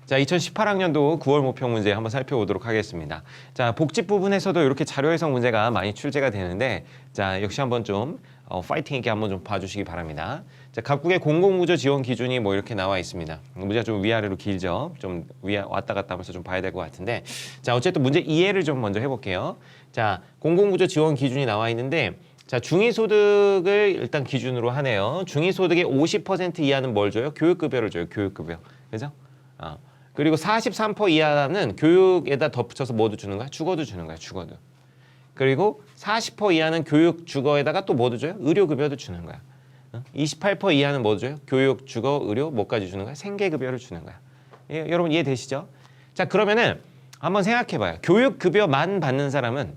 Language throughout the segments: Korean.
자, 2018학년도 9월 모평 문제 한번 살펴보도록 하겠습니다. 자, 복집 부분에서도 이렇게 자료 해석 문제가 많이 출제가 되는데, 자, 역시 한번 좀 파이팅 있게 한번 좀 봐주시기 바랍니다. 자, 각국의 공공구조 지원 기준이 뭐 이렇게 나와 있습니다. 문제가 좀 위아래로 길죠. 좀 왔다 갔다 하면서 좀 봐야 될 것 같은데, 자, 어쨌든 문제 이해를 좀 먼저 해볼게요. 자, 공공구조 지원 기준이 나와 있는데, 자, 중위소득을 일단 기준으로 하네요. 중위소득의 50% 이하는 뭘 줘요? 교육급여를 줘요. 교육급여. 그죠? 그리고 43% 이하는 교육에다 덧붙여서 뭐도 주는 거야? 주거도 주는 거야. 주거도. 그리고 40% 이하는 교육 주거에다가 또 뭐도 줘요? 의료급여도 주는 거야. 28% 이하는 뭐도 줘요? 교육, 주거, 의료 뭐까지 주는 거야? 생계급여를 주는 거야. 예, 여러분 이해되시죠? 자, 그러면은 한번 생각해봐요. 교육급여만 받는 사람은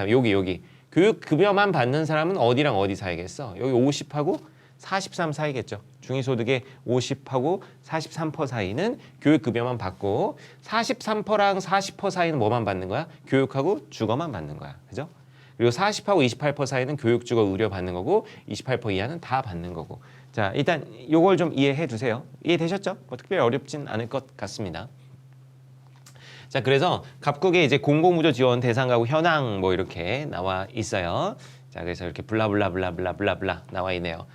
여기 교육급여만 받는 사람은 어디랑 어디 사이겠어? 여기 50하고 43 사이겠죠. 중위소득의 50하고 43% 사이는 교육급여만 받고 43%랑 40% 사이는 뭐만 받는 거야? 교육하고 주거만 받는 거야. 그죠? 그리고 40하고 28% 사이는 교육, 주거, 의료 받는 거고 28% 이하는 다 받는 거고. 자, 일단 요걸 좀 이해해 두세요. 이해되셨죠? 뭐 특별히 어렵진 않을 것 같습니다. 자, 그래서 각국의 이제 공공구조 지원 대상 가구 현황 뭐 이렇게 나와 있어요. 자, 그래서 이렇게 블라블라블라블라블라 나와 있네요.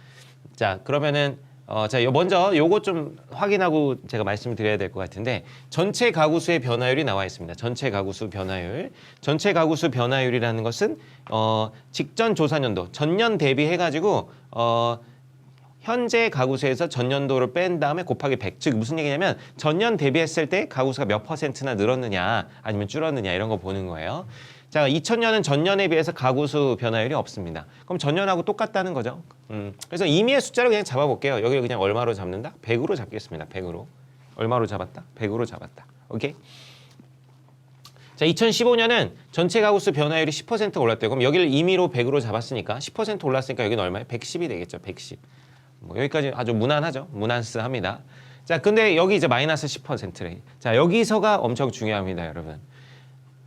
자, 그러면은 자, 먼저 요거 좀 확인하고 제가 말씀을 드려야 될 것 같은데, 전체 가구 수의 변화율이 나와 있습니다. 전체 가구 수 변화율. 전체 가구 수 변화율이라는 것은 직전 조사 년도 전년 대비해 가지고 현재 가구 수에서 전년도를 뺀 다음에 곱하기 100. 즉 무슨 얘기냐면 전년 대비했을 때 가구 수가 몇 %나 늘었느냐 아니면 줄었느냐 이런 거 보는 거예요. 자, 2000년은 전년에 비해서 가구 수 변화율이 없습니다. 그럼 전년하고 똑같다는 거죠. 그래서 임의의 숫자를 그냥 잡아볼게요. 여기를 그냥 얼마로 잡는다? 100으로 잡겠습니다. 100으로. 얼마로 잡았다? 100으로 잡았다. 오케이? 자, 2015년은 전체 가구 수 변화율이 10%가 올랐대요. 그럼 여기를 임의로 100으로 잡았으니까 10% 올랐으니까 여기는 얼마예요? 110이 되겠죠. 110. 뭐 여기까지 아주 무난하죠. 무난스합니다. 자, 근데 여기 이제 마이너스 10%래. 자, 여기서가 엄청 중요합니다, 여러분.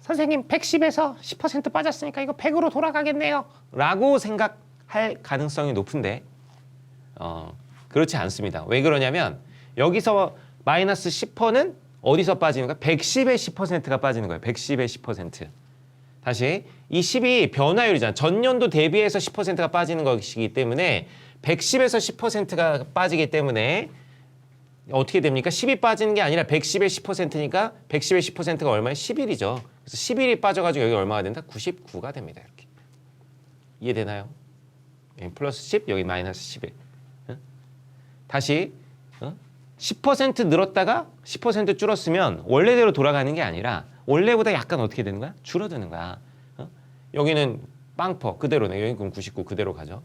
선생님 110에서 10% 빠졌으니까 이거 100으로 돌아가겠네요 라고 생각할 가능성이 높은데 그렇지 않습니다. 왜 그러냐면 여기서 마이너스 10%는 어디서 빠지는 거야? 110의 10%가 빠지는 거예요. 110의 10%. 다시 이 10이 변화율이잖아. 전년도 대비해서 10%가 빠지는 것이기 때문에 110에서 10%가 빠지기 때문에 어떻게 됩니까? 10이 빠지는 게 아니라 110의 10%니까 110의 10%가 얼마예요? 11이죠. 그래서 11이 빠져가지고 여기 얼마가 된다? 99가 됩니다. 이렇게. 이해되나요? 여기 플러스 10, 여기 마이너스 11. 응? 다시 10% 늘었다가 10% 줄었으면 원래대로 돌아가는 게 아니라 원래보다 약간 어떻게 되는 거야? 줄어드는 거야. 여기는 빵퍼 그대로네. 여기 그럼 99 그대로 가죠.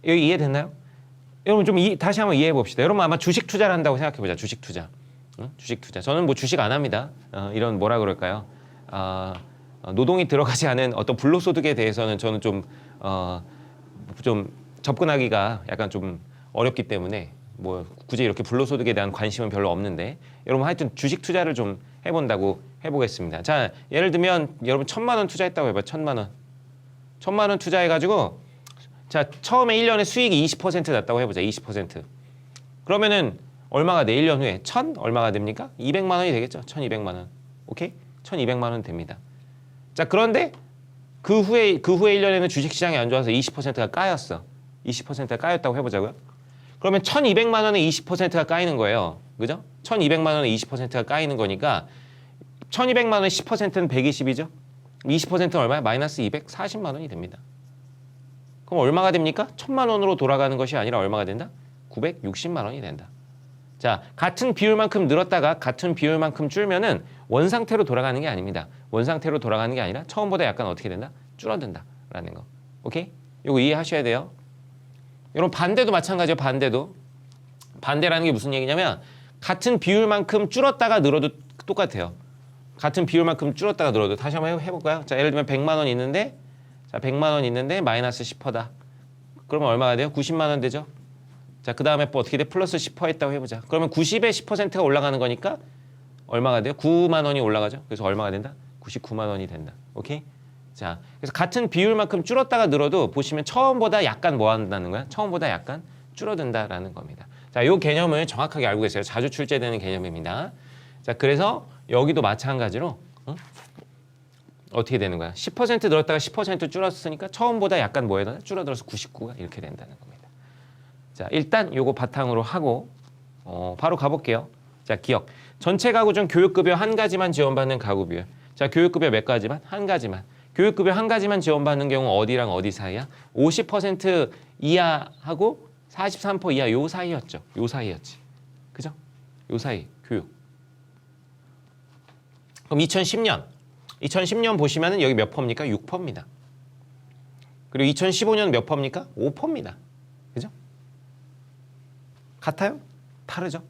여기 이해됐나요? 여러분 좀 다시 한번 이해해 봅시다. 여러분 아마 주식 투자를 한다고 생각해 보자. 주식 투자. 주식 투자. 저는 뭐 주식 안 합니다. 이런 뭐라 그럴까요? 노동이 들어가지 않은 어떤 불로소득에 대해서는 저는 좀 접근하기가 약간 좀 어렵기 때문에 뭐 굳이 이렇게 불로소득에 대한 관심은 별로 없는데, 여러분 하여튼 주식 투자를 좀 해본다고 해보겠습니다. 자, 예를 들면 여러분 1000만 원 투자했다고 해봐요. 1000만 원. 1000만 원 투자해가지고 자, 처음에 1년에 수익이 20% 났다고 해보자. 20%. 그러면은 얼마가 돼? 1년 후에 1000 얼마가 됩니까? 200만 원이 되겠죠. 1200만 원. 오케이? 1200만 원 됩니다. 자, 그런데 그 후에 1년에는 주식시장이 안 좋아서 20%가 까였어. 20%가 까였다고 해보자고요. 그러면 1200만 원에 20%가 까이는 거예요. 그죠? 1200만 원에 20%가 까이는 거니까 1200만 원에 10%는 120이죠. 20%는 얼마야? 마이너스 240만 원이 됩니다. 그럼 얼마가 됩니까? 1000만 원으로 돌아가는 것이 아니라 얼마가 된다? 960만 원이 된다. 자, 같은 비율만큼 늘었다가 같은 비율만큼 줄면은 원상태로 돌아가는 게 아닙니다. 원상태로 돌아가는 게 아니라 처음보다 약간 어떻게 된다? 줄어든다라는 거. 오케이? 이거 이해하셔야 돼요. 여러분 반대도 마찬가지예요. 반대라는 게 무슨 얘기냐면 같은 비율만큼 줄었다가 늘어도 똑같아요. 같은 비율만큼 줄었다가 늘어도. 다시 한번 해볼까요? 자, 예를 들면 100만 원 있는데, 자, 100만 원 있는데 마이너스 10%다. 그러면 얼마가 돼요? 90만 원 되죠? 자, 그 다음에 뭐 어떻게 돼? 플러스 10% 했다고 해보자. 그러면 90에 10%가 올라가는 거니까 얼마가 돼요? 9만 원이 올라가죠? 그래서 얼마가 된다? 99만 원이 된다. 오케이? 자, 그래서 같은 비율만큼 줄었다가 늘어도 보시면 처음보다 약간 뭐 한다는 거야? 처음보다 약간 줄어든다라는 겁니다. 자, 요 개념을 정확하게 알고 계세요. 자주 출제되는 개념입니다. 자, 그래서 여기도 마찬가지로 어떻게 되는 거야? 10% 늘었다가 10% 줄었으니까 처음보다 약간 뭐에 줄어들어서 99가 이렇게 된다는 겁니다. 자, 일단 요거 바탕으로 하고 바로 가볼게요. 자, 기억. 전체 가구 중 교육급여 한 가지만 지원받는 가구 비율. 자, 교육급여 몇 가지만? 한 가지만. 교육급여 한 가지만 지원받는 경우 어디랑 어디 사이야? 50% 이하하고 43% 이하 요 사이였죠. 요 사이였지. 그죠? 요 사이 교육. 그럼 2010년 보시면은 여기 몇 퍼입니까? 6%입니다. 그리고 2015년 몇 퍼입니까? 5%입니다. 그죠? 같아요? 다르죠?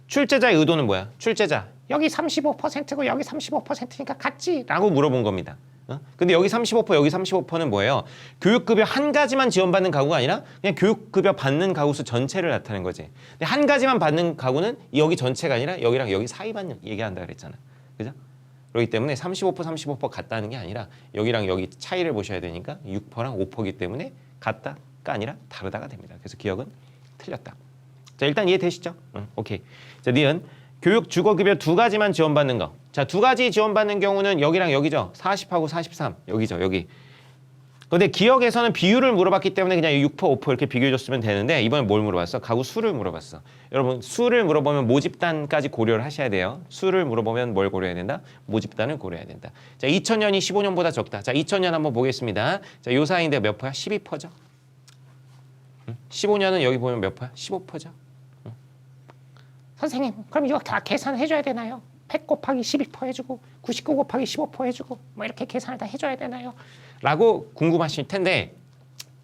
출제자의 의도는 뭐야? 출제자 여기 35%고 여기 35%니까 같지? 라고 물어본 겁니다. 근데 여기 35% 여기 35%는 뭐예요? 교육급여 한 가지만 지원받는 가구가 아니라 그냥 교육급여 받는 가구 수 전체를 나타내는 거지. 근데 한 가지만 받는 가구는 여기 전체가 아니라 여기랑 여기 사이만 얘기한다 그랬잖아. 그죠? 그렇기 때문에 35% 같다는 게 아니라 여기랑 여기 차이를 보셔야 되니까 6%랑 5%이기 때문에 같다가 아니라 다르다가 됩니다. 그래서 기억은 틀렸다. 자, 일단 이해되시죠? 오케이. 자, 니은 교육 주거급여 두 가지만 지원받는 거. 자, 두 가지 지원받는 경우는 여기랑 여기죠. 40하고 43. 여기죠. 여기. 근데 기억에서는 비율을 물어봤기 때문에 그냥 6%, 5% 이렇게 비교해줬으면 되는데 이번엔 뭘 물어봤어? 가구 수를 물어봤어. 여러분 수를 물어보면 모집단까지 고려를 하셔야 돼요. 수를 물어보면 뭘 고려해야 된다? 모집단을 고려해야 된다. 자, 2000년이 15년보다 적다. 자, 2000년 한번 보겠습니다. 자, 요 사이인데 몇 퍼야? 12%죠. 15년은 여기 보면 몇 퍼야? 15%죠. 선생님, 그럼 이거 다 계산해줘야 되나요? 100 곱하기 12% 해주고 99 곱하기 15% 해주고 뭐 이렇게 계산을 다 해줘야 되나요? 라고 궁금하실 텐데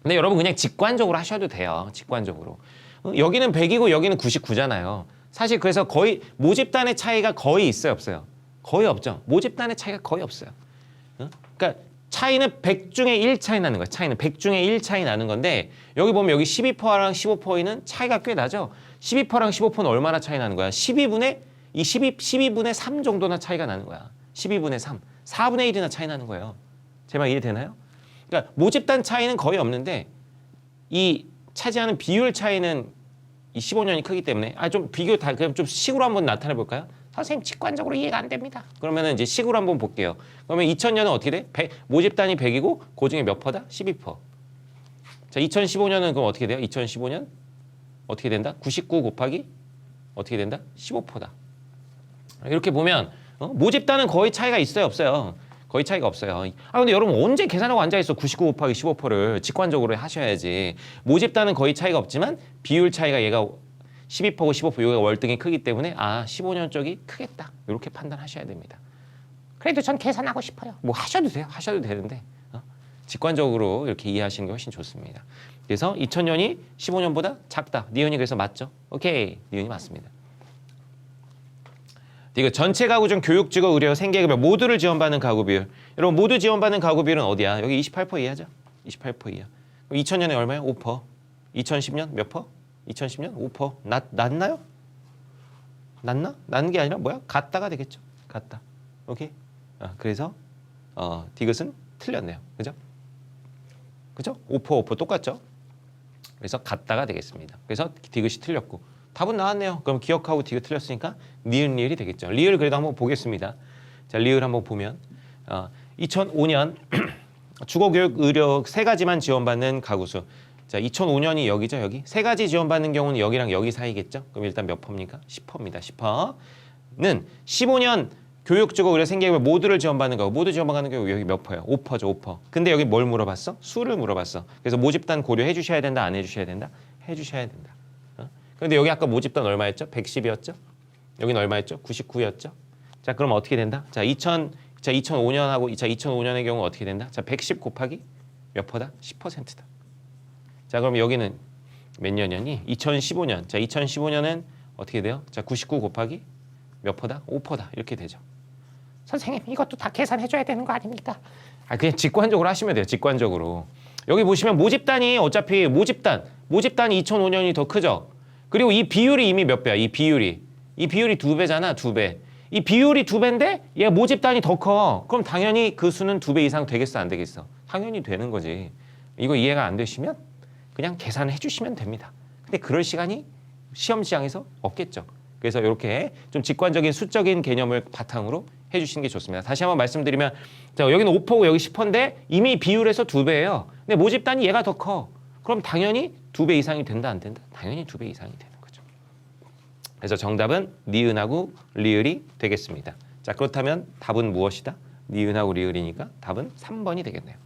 근데 여러분 그냥 직관적으로 하셔도 돼요. 직관적으로. 여기는 100이고 여기는 99잖아요. 사실 그래서 거의 모집단의 차이가 거의 있어요? 없어요? 거의 없죠. 모집단의 차이가 거의 없어요. 그러니까 차이는 100 중에 1 차이 나는 거예요. 차이는 100 중에 1 차이 나는 건데 여기 보면 여기 12%랑 15%는 차이가 꽤 나죠. 12%랑 15%는 얼마나 차이 나는 거야? 12분의 3 정도나 차이가 나는 거야. 12분의 3. 4분의 1이나 차이 나는 거예요. 제 말 이해되나요? 그러니까 모집단 차이는 거의 없는데 이 차지하는 비율 차이는 이 15년이 크기 때문에 좀 비교 다 그럼 좀 식으로 한번 나타내 볼까요? 선생님 직관적으로 이해가 안 됩니다. 그러면은 이제 식으로 한번 볼게요. 그러면 2000년은 어떻게 돼? 모집단이 100이고 그중에 몇 퍼다? 12%. 자, 2015년은 그럼 어떻게 돼요? 2015년 어떻게 된다? 99 곱하기 어떻게 된다? 15%다. 이렇게 보면 모집단은 거의 차이가 있어요, 없어요? 거의 차이가 없어요. 근데 여러분 언제 계산하고 앉아있어? 99 곱하기 15%를 직관적으로 하셔야지. 모집단은 거의 차이가 없지만 비율 차이가 얘가 12%고 15% 여기가 월등히 크기 때문에 15년 쪽이 크겠다. 이렇게 판단하셔야 됩니다. 그래도 전 계산하고 싶어요. 뭐 하셔도 돼요. 하셔도 되는데 직관적으로 이렇게 이해하시는 게 훨씬 좋습니다. 그래서 2000년이 15년보다 작다. 니은이 그래서 맞죠? 오케이. 니은이 맞습니다. 이거 전체 가구 중 교육직업, 의료, 생계급여 모두를 지원받는 가구 비율. 여러분 모두 지원받는 가구 비율은 어디야? 여기 28% 이하죠? 28% 이하. 2000년에 얼마야? 5%. 2010년 몇 퍼? 2010년 5%. 낮나요? 낮나? 낮은 게 아니라 뭐야? 같다가 되겠죠. 같다. 오케이? 그래서 디귿은 틀렸네요. 그죠? 그죠? 5% 똑같죠? 그래서 같다가 되겠습니다. 그래서 디귿이 틀렸고 답은 나왔네요. 그럼 기억하고 디귿 틀렸으니까 니은 리을이 되겠죠. 리을 그래도 한번 보겠습니다. 자, 리을 한번 보면 2005년 주거교육, 의료 세 가지만 지원받는 가구수. 자, 2005년이 여기죠, 여기. 세 가지 지원받는 경우는 여기랑 여기 사이겠죠. 그럼 일단 몇 퍼입니까? 10%입니다. 10%는 15년 교육, 주거, 의료, 생계급여 모두를 지원받는 거. 모두 지원받는 경우 여기 몇 퍼예요? 5%죠, 5%. 근데 여기 뭘 물어봤어? 수를 물어봤어. 그래서 모집단 고려해 주셔야 된다, 안 해주셔야 된다? 해주셔야 된다. 근데 여기 아까 모집단 얼마였죠? 110이었죠? 여기는 얼마였죠? 99였죠? 자, 그럼 어떻게 된다? 자, 2005년하고 2005년의 경우 어떻게 된다? 자, 110 곱하기 몇 퍼다? 10%다. 자, 그럼 여기는 몇 년이니? 2015년. 자, 2015년은 어떻게 돼요? 자, 99 곱하기 몇 퍼다? 5%다. 이렇게 되죠. 선생님 이것도 다 계산해줘야 되는 거 아닙니까? 그냥 직관적으로 하시면 돼요. 직관적으로. 여기 보시면 모집단이 어차피 모집단이 2005년이 더 크죠? 그리고 이 비율이 이미 몇 배야? 이 비율이 2배잖아. 2배. 이 비율이 2배인데 얘 모집단이 더 커. 그럼 당연히 그 수는 2배 이상 되겠어? 안 되겠어? 당연히 되는 거지. 이거 이해가 안 되시면 그냥 계산해 주시면 됩니다. 근데 그럴 시간이 시험 시장에서 없겠죠. 그래서 이렇게 좀 직관적인 수적인 개념을 바탕으로 해주시는 게 좋습니다. 다시 한번 말씀드리면 자, 여기는 5%고 여기 10%인데 이미 비율에서 2배예요. 근데 모집단이 얘가 더 커. 그럼 당연히 2배 이상이 된다 안 된다? 당연히 2배 이상이 되는 거죠. 그래서 정답은 니은하고 리을이 되겠습니다. 자, 그렇다면 답은 무엇이다? 니은하고 리을이니까 답은 3번이 되겠네요.